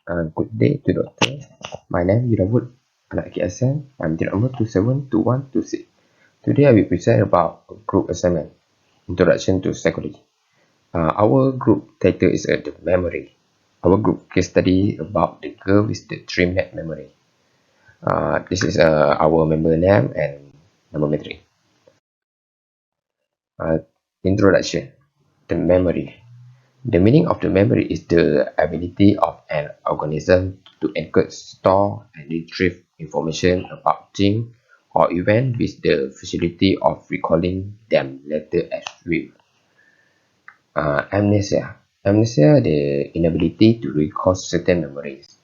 Good day to doctor. My name is Rawut anak KSN. I'm the number 272126. Today I will present about group assignment, Introduction to Psychology. Our group title is the memory. Our group case study about the girl with the dream net memory. This is our member name and number metric. Uh, Introduction. The memory. The meaning of the memory is the ability of an organism to encode, store, and retrieve information about things or events with the facility of recalling them later as well. Amnesia. Amnesia, the inability to recall certain memories,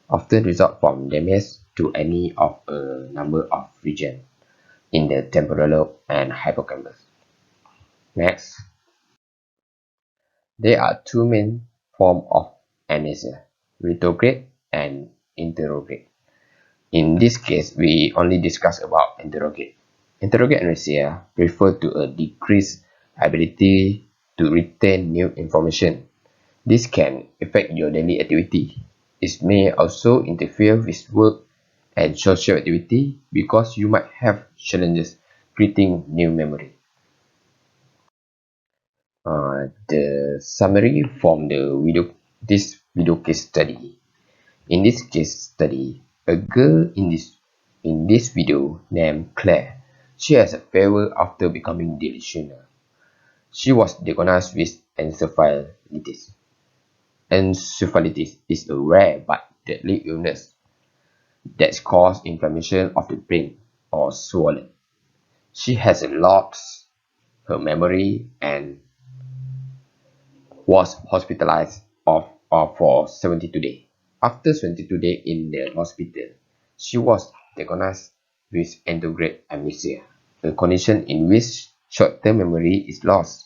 often result from damage to any of a number of regions in the temporal lobe and hippocampus. Next. There are two main forms of amnesia, retrograde and interrogate. In this case, we only discuss about interrogate. Interrogate amnesia refers to a decreased ability to retain new information. This can affect your daily activity. It may also interfere with work and social activity because you might have challenges creating new memory. The summary from this video case study. In this case study, a girl in this video named Claire, she has a fever after becoming delusional. She was diagnosed with encephalitis. Encephalitis is a rare but deadly illness that causes inflammation of the brain or swollen. She has lost her memory and was hospitalized for 72 days. After 72 days in the hospital, she was diagnosed with anterograde amnesia, a condition in which short-term memory is lost,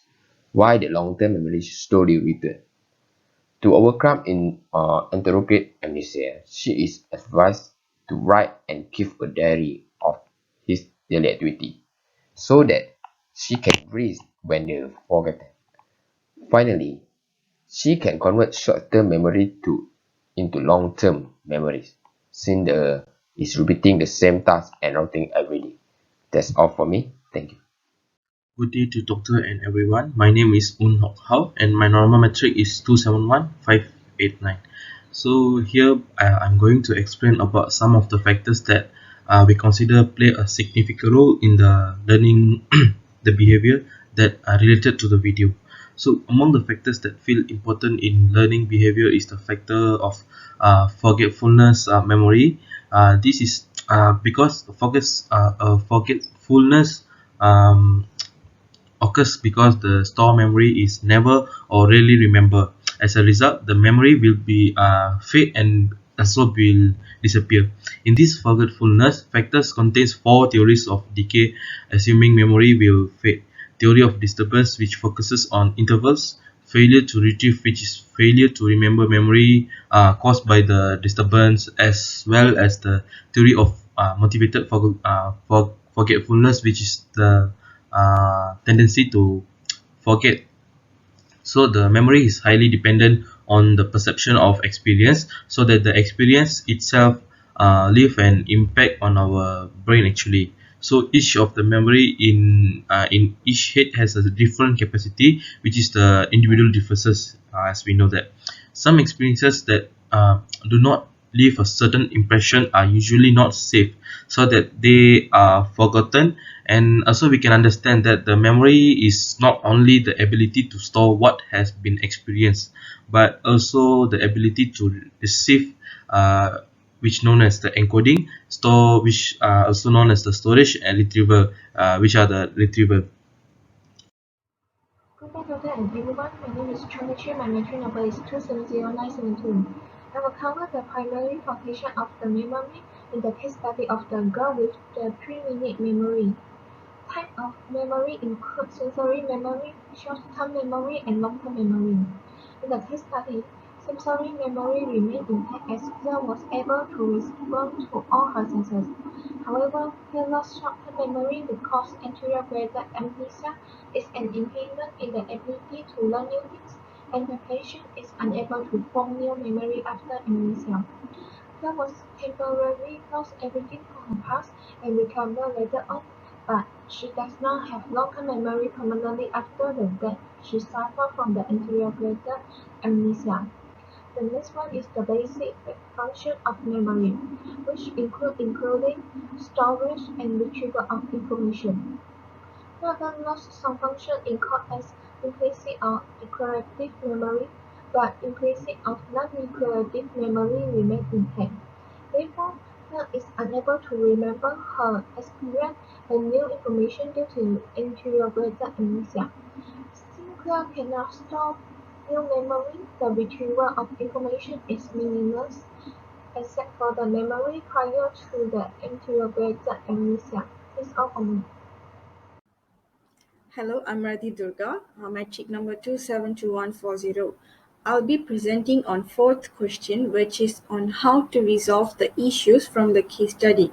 while the long-term memory slowly returns. To overcome anterograde amnesia, she is advised to write and keep a diary of his daily activity, so that she can read when they forget. Finally, she can convert short-term memory into long-term memories, since is repeating the same task and routing every day. That's all for me. Thank you. Good day to doctor and everyone. My name is Un Hock Hao and my normal metric is 271589. So here I'm going to explain about some of the factors that we consider play a significant role in the learning the behavior that are related to the video. So among the factors that feel important in learning behavior is the factor of forgetfulness memory. This is because forgetfulness occurs because the store memory is never or rarely remembered. As a result, the memory will be fade and also will disappear. In this forgetfulness, factors contains four theories of decay, assuming memory will fade. Theory of disturbance, which focuses on intervals. Failure to retrieve, which is failure to remember memory caused by the disturbance, as well as the theory of motivated forgetfulness, which is the tendency to forget. So the memory is highly dependent on the perception of experience, so that the experience itself leave an impact on our brain actually. So each of the memory in each head has a different capacity, which is the individual differences, as we know that some experiences that do not leave a certain impression are usually not safe, so that they are forgotten. And also we can understand that the memory is not only the ability to store what has been experienced, but also the ability to receive, which known as the encoding, store, which are also known as the storage, and retrieval, which are the retrieval. Good day, Doctor and everyone. My name is Chamichi. My metric number is 270972. I will cover the primary function of the memory in the case study of the girl with the 3-minute memory. Type of memory include sensory memory, short-term memory, and long-term memory. In the case study, sensory memory remained intact as Lisa was able to respond to all her senses. However, her lost short-term memory because anterograde amnesia is an impairment in the ability to learn new things. and the patient is unable to form new memory after amnesia. Claire was temporarily lost everything from her past and recovered later on, but she does not have long-term memory permanently after the death. She suffered from the interrogated amnesia. The next one is the basic function of memory, which including storage and retrieval of information. Rather lost some function encode as implicit or declarative memory, but implicit or non-declarative memory remain intact. Therefore, Claire is unable to remember her experience and new information due to interrogated amnesia. Since Claire cannot store new memory, the retrieval of information is meaningless, except for the memory prior to the interrogated amnesia. That's all for me. Hello, I'm Radhi Durga, metric number 272140. I'll be presenting on fourth question, which is on how to resolve the issues from the case study,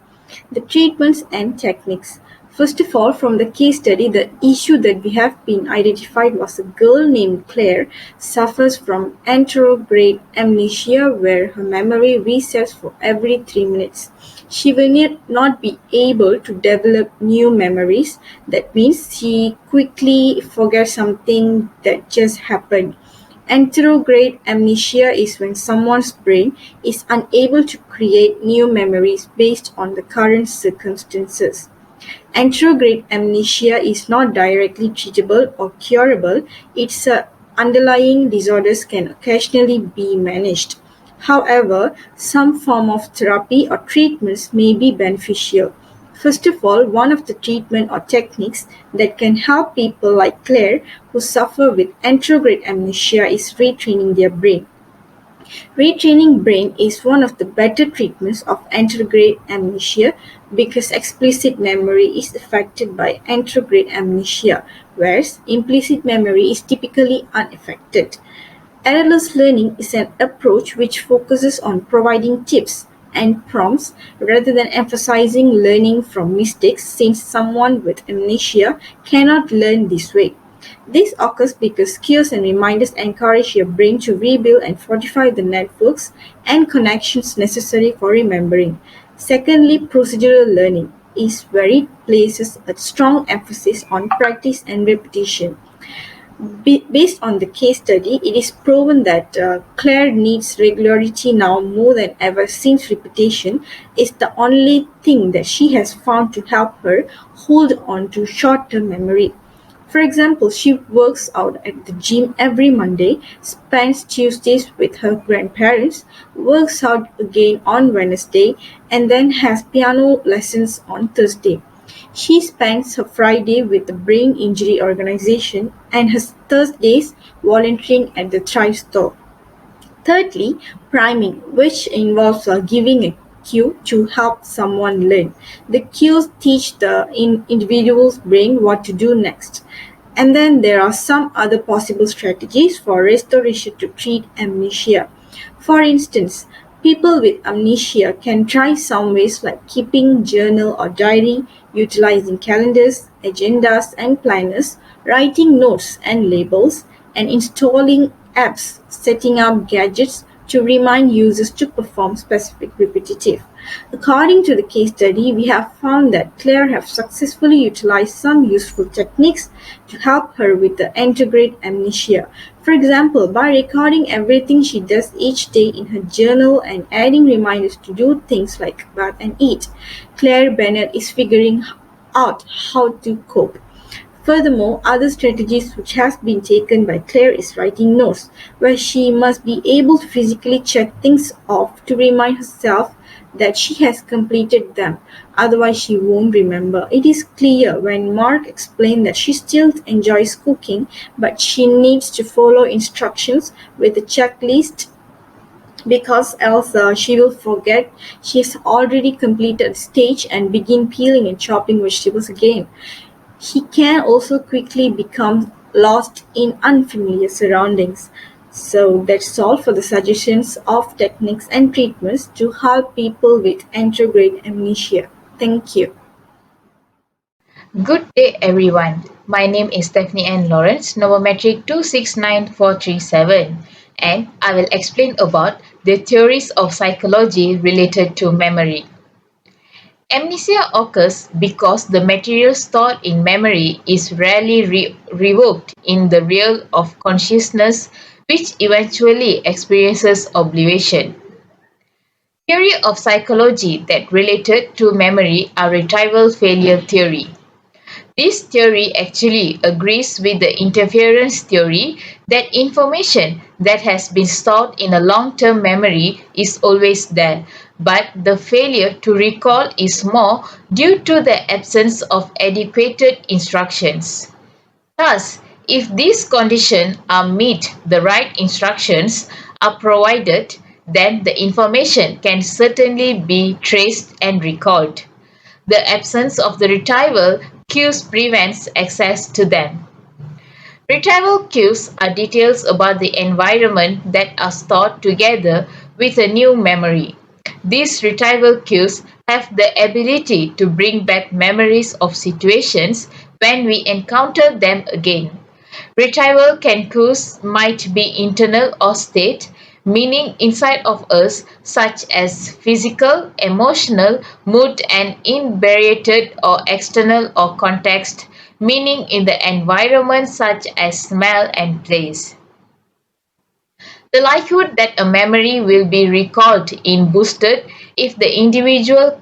the treatments and techniques. First of all, from the case study, the issue that we have been identified was a girl named Claire suffers from anterograde amnesia where her memory resets for every 3 minutes. She will not be able to develop new memories. That means she quickly forgets something that just happened. Anterograde amnesia is when someone's brain is unable to create new memories based on the current circumstances. Anterograde amnesia is not directly treatable or curable. Its underlying disorders can occasionally be managed. However, some form of therapy or treatments may be beneficial. First of all, one of the treatment or techniques that can help people like Claire who suffer with anterograde amnesia is retraining their brain. Retraining brain is one of the better treatments of anterograde amnesia because explicit memory is affected by anterograde amnesia, whereas implicit memory is typically unaffected. Errorless learning is an approach which focuses on providing tips and prompts rather than emphasizing learning from mistakes, since someone with amnesia cannot learn this way. This occurs because cues and reminders encourage your brain to rebuild and fortify the networks and connections necessary for remembering. Secondly, procedural learning is where it places a strong emphasis on practice and repetition. Based on the case study, it is proven that Claire needs regularity now more than ever, since repetition is the only thing that she has found to help her hold on to short-term memory. For example, she works out at the gym every Monday, spends Tuesdays with her grandparents, works out again on Wednesday, and then has piano lessons on Thursday. She spends her Friday with the brain injury organization and her Thursdays volunteering at the Thrive store. Thirdly, priming, which involves giving a cue to help someone learn. The cues teach the individual's brain what to do next. And then there are some other possible strategies for restoration to treat amnesia. For instance, people with amnesia can try some ways like keeping journal or diary, utilizing calendars, agendas and planners, writing notes and labels, and installing apps, setting up gadgets to remind users to perform specific repetitive. According to the case study, we have found that Claire has successfully utilized some useful techniques to help her with the anterograde amnesia. For example, by recording everything she does each day in her journal and adding reminders to do things like bath and eat, Claire Bennett is figuring out how to cope. Furthermore, other strategies which has been taken by Claire is writing notes, where she must be able to physically check things off to remind herself that she has completed them, otherwise she won't remember. It is clear when Mark explained that she still enjoys cooking, but she needs to follow instructions with a checklist because else she will forget she has already completed the stage and begin peeling and chopping vegetables again. He can also quickly become lost in unfamiliar surroundings. So that's all for the suggestions of techniques and treatments to help people with anterograde amnesia. Thank you. Good day, everyone. My name is Stephanie Ann Lawrence, number 269437, and I will explain about the theories of psychology related to memory. Amnesia occurs because the material stored in memory is rarely revoked in the realm of consciousness, which eventually experiences oblivion. Theory of psychology that related to memory are retrieval failure theory. This theory actually agrees with the interference theory that information that has been stored in a long-term memory is always there, but the failure to recall is more due to the absence of adequate instructions. Thus, if these conditions are met, the right instructions are provided, then the information can certainly be traced and recalled. The absence of the retrieval cues prevents access to them. Retrieval cues are details about the environment that are stored together with a new memory. These retrieval cues have the ability to bring back memories of situations when we encounter them again. Retrieval cues might be internal or state, meaning inside of us, such as physical, emotional, mood, and invariated, or external or context, meaning in the environment, such as smell and place. The likelihood that a memory will be recalled is boosted if the individual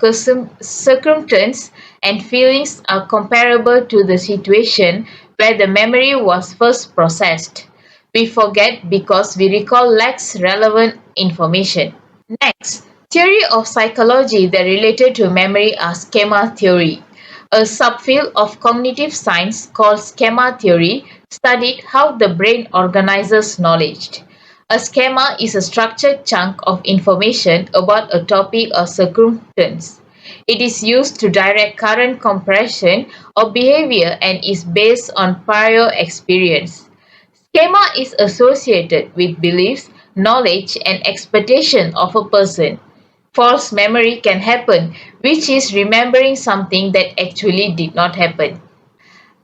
circumstances and feelings are comparable to the situation where the memory was first processed. We forget because we recall less relevant information. Next, theory of psychology that related to memory are schema theory. A subfield of cognitive science called schema theory studied how the brain organizes knowledge. A schema is a structured chunk of information about a topic or circumstance. It is used to direct current compression or behavior and is based on prior experience. Schema is associated with beliefs, knowledge, and expectation of a person. False memory can happen, which is remembering something that actually did not happen.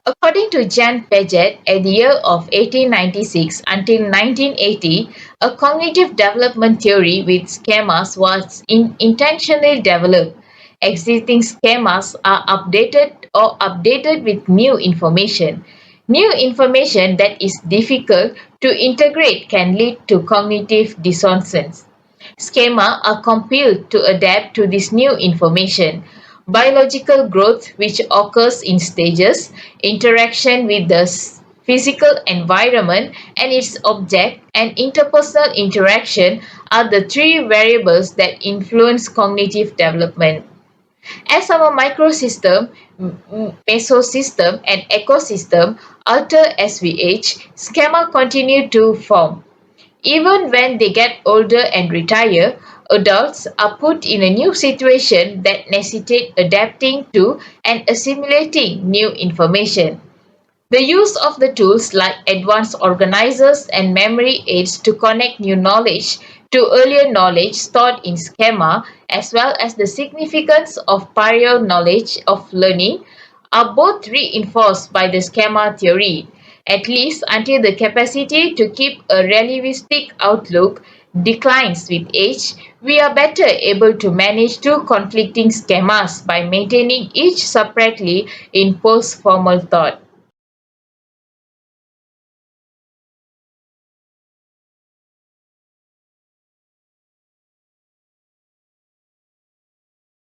According to Jan Piaget, at the year of 1896 until 1980, a cognitive development theory with schemas was intentionally developed. Existing schemas are updated with new information. New information that is difficult to integrate can lead to cognitive dissonance. Schema are compiled to adapt to this new information. Biological growth, which occurs in stages, interaction with the physical environment and its object, and interpersonal interaction are the three variables that influence cognitive development. As our microsystem, mesosystem, and ecosystem alter as we age, schema continue to form. Even when they get older and retire, adults are put in a new situation that necessitates adapting to and assimilating new information. The use of the tools like advanced organizers and memory aids to connect new knowledge to earlier knowledge stored in schema, as well as the significance of prior knowledge of learning, are both reinforced by the schema theory, at least until the capacity to keep a relativistic outlook declines with age. We are better able to manage two conflicting schemas by maintaining each separately in post-formal thought.